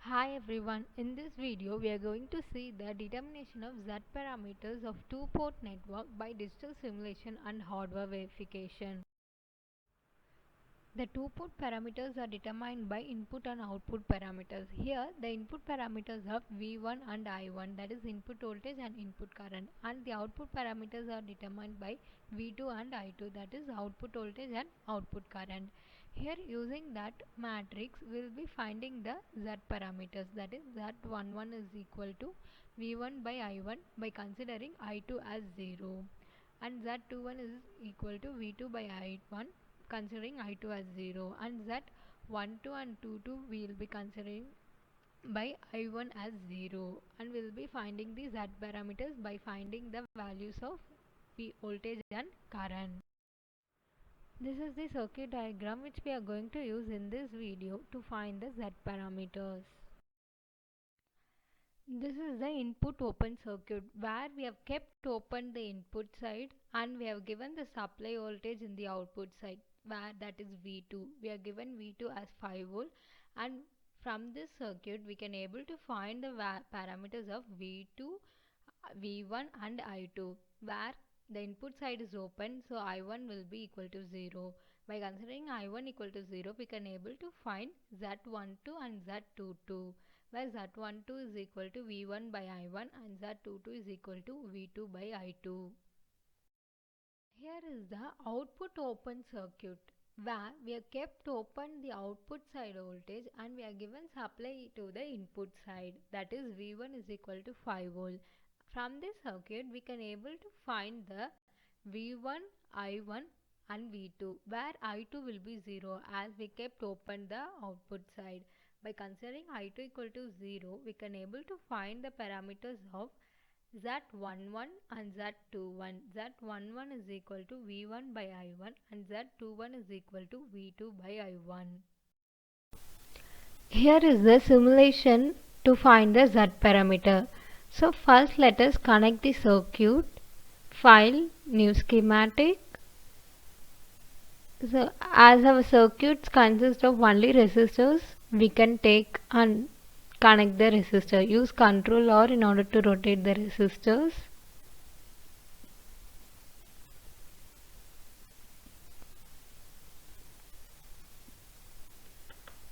Hi everyone, in this video we are going to see the determination of Z parameters of two-port network by digital simulation and hardware verification. The two-port parameters are determined by input and output parameters. Here the input parameters are V1 and I1, that is input voltage and input current, and the output parameters are determined by V2 and I2, that is output voltage and output current. Here using that matrix we will be finding the Z parameters, that is Z11 is equal to V1 by I1 by considering I2 as 0, and Z21 is equal to V2 by I1 considering I2 as 0, and Z12 and 22 we will be considering by I1 as 0, and we will be finding the Z parameters by finding the values of V voltage and current. This is the circuit diagram which we are going to use in this video to find the Z parameters. This is the input open circuit where we have kept open the input side and we have given the supply voltage in the output side where that is V2. We are given V2 as 5 volt, and from this circuit we can able to find the parameters of V2, V1 and I2 where the input side is open, so I1 will be equal to 0. By considering I1 equal to 0, we can able to find Z12 and Z22, where Z12 is equal to V1 by I1 and Z22 is equal to V2 by I2. Here is the output open circuit where we have kept open the output side voltage and we are given supply to the input side, that is V1 is equal to 5 volt. From this circuit we can able to find the V1, I1 and V2 where I2 will be 0 as we kept open the output side. By considering I2 equal to 0, we can able to find the parameters of Z11 and Z21. Z11 is equal to V1 by I1 and Z21 is equal to V2 by I1. Here is the simulation to find the Z parameter. So first let us connect the circuit, file, new schematic. So as our circuits consist of only resistors, we can take and connect the resistor. Use Ctrl R in order to rotate the resistors.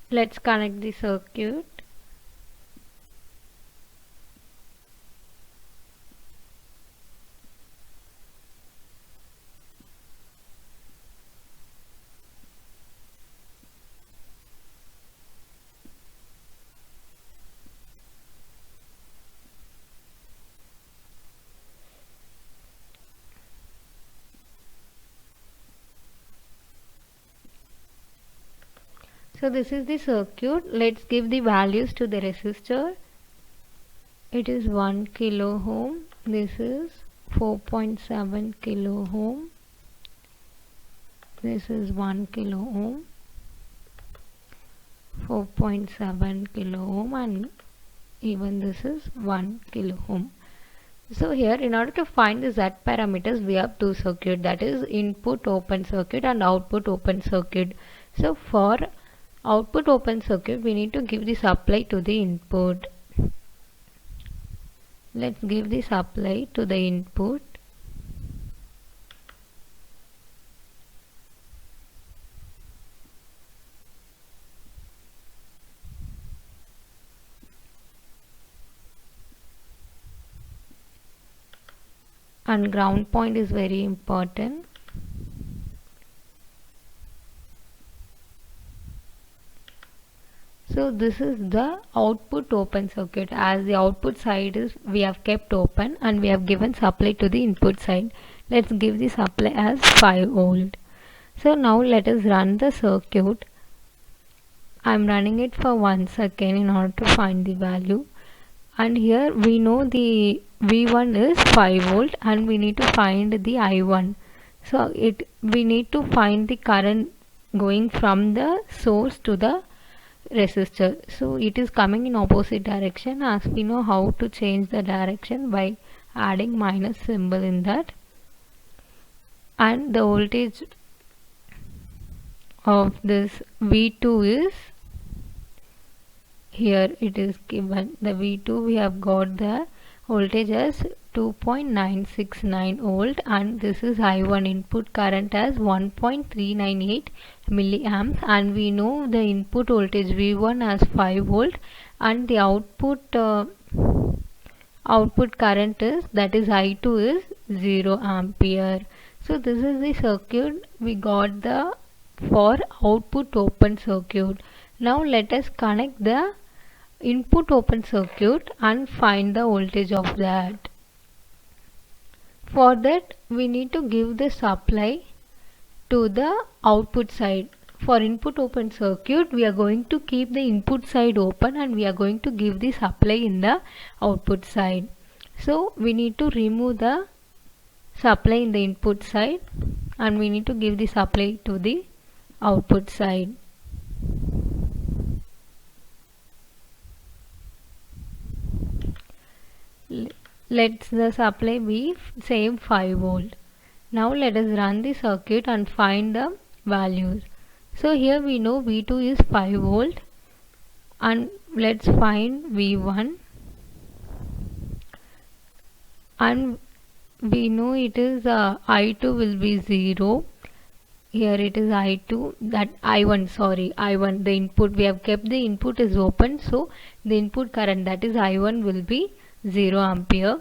Let's connect the circuit. So this is the circuit. Let's give the values to the resistor. It is 1 kilo ohm. This is 4.7 kilo ohm. This is 1 kilo ohm, 4.7 kilo ohm, and even this is 1 kilo ohm. So here in order to find the Z parameters we have two circuits, that is input open circuit and output open circuit. So for output open circuit we need to give the supply to the input. Let's give the supply to the input. And ground point is very important. So this is the output open circuit. As the output side is we have kept open and we have given supply to the input side. Let's give the supply as 5 volt. So now let us run the circuit. I am running it for 1 second in order to find the value. And here we know the V1 is 5 volt and we need to find the I1. So we need to find the current going from the source to the resistor. So it is coming in opposite direction, as we know how to change the direction by adding minus symbol in that. And the voltage of this V2 is here it is given the V2, we have got the voltage as 2.969 volt, and this is I1 input current as 1.398 milliamps, and we know the input voltage V1 as 5 volt, and the output current is, that is I2, is 0 ampere. So this is the circuit we got the for output open circuit. Now let us connect the input open circuit and find the voltage of that. For that we need to give the supply to the output side. For input open circuit we are going to keep the input side open and we are going to give the supply in the output side. So we need to remove the supply in the input side and we need to give the supply to the output side. Let the supply be same 5 volt. Now let us run the circuit and find the values. So here we know V2 is 5 volt and let's find V1, and we know it is I2 will be 0. Here it is I2, that I1, the input, we have kept the input is open, so the input current, that is I1, will be 0 ampere.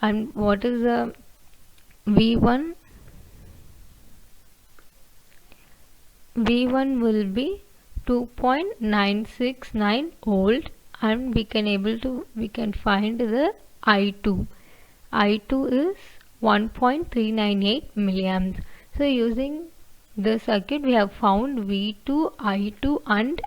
And what is the V1? V1 will be 2.969 volt, and we can find the I2. I2 is 1.398 milliamps. So using the circuit we have found V2, I2 and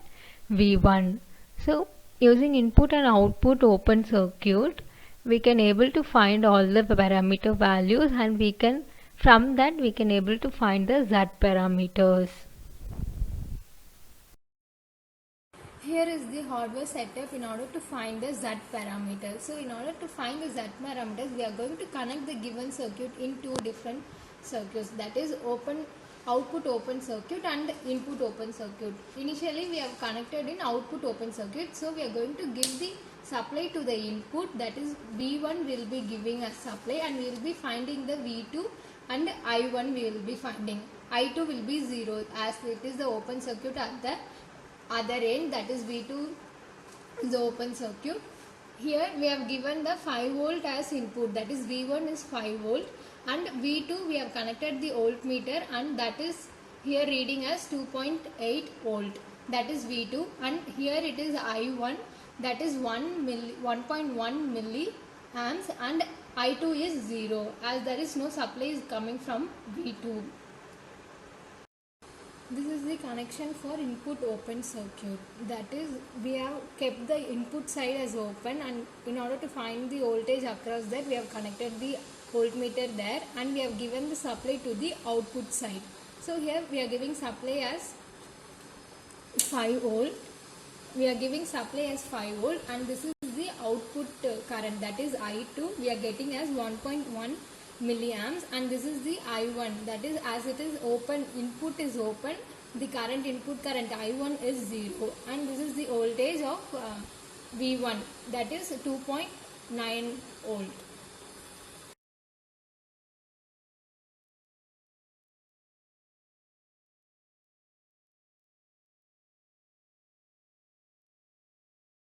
V1. So using input and output open circuit we can able to find all the parameter values, and we can, from that we can able to find the Z parameters. Here is the hardware setup in order to find the Z parameters. So in order to find the Z parameters, we are going to connect the given circuit in two different circuits, that is output open circuit and input open circuit. Initially we have connected in output open circuit, so we are going to give the supply to the input, that is V1 will be giving us supply and we will be finding the V2, and I1 we will be finding. I2 will be 0 as it is the open circuit at the other end, that is V2 is the open circuit. Here we have given the 5 volt as input, that is V1 is 5 volt, and V2 we have connected the voltmeter and that is here reading as 2.8 volt, that is V2, and here it is I1, that is 1.1 milliamps, and I2 is 0 as there is no supply is coming from V2. This is the connection for input open circuit, that is we have kept the input side as open, and in order to find the voltage across that we have connected the voltmeter there, and we have given the supply to the output side. So here we are giving supply as 5 volt, we are giving supply as 5 volt, and this is the output current, that is I2 we are getting as 1.1 milliamps, and this is the I1, that is as it is open, input is open, the current input current I1 is 0, and this is the voltage of V1, that is 2.9 volt.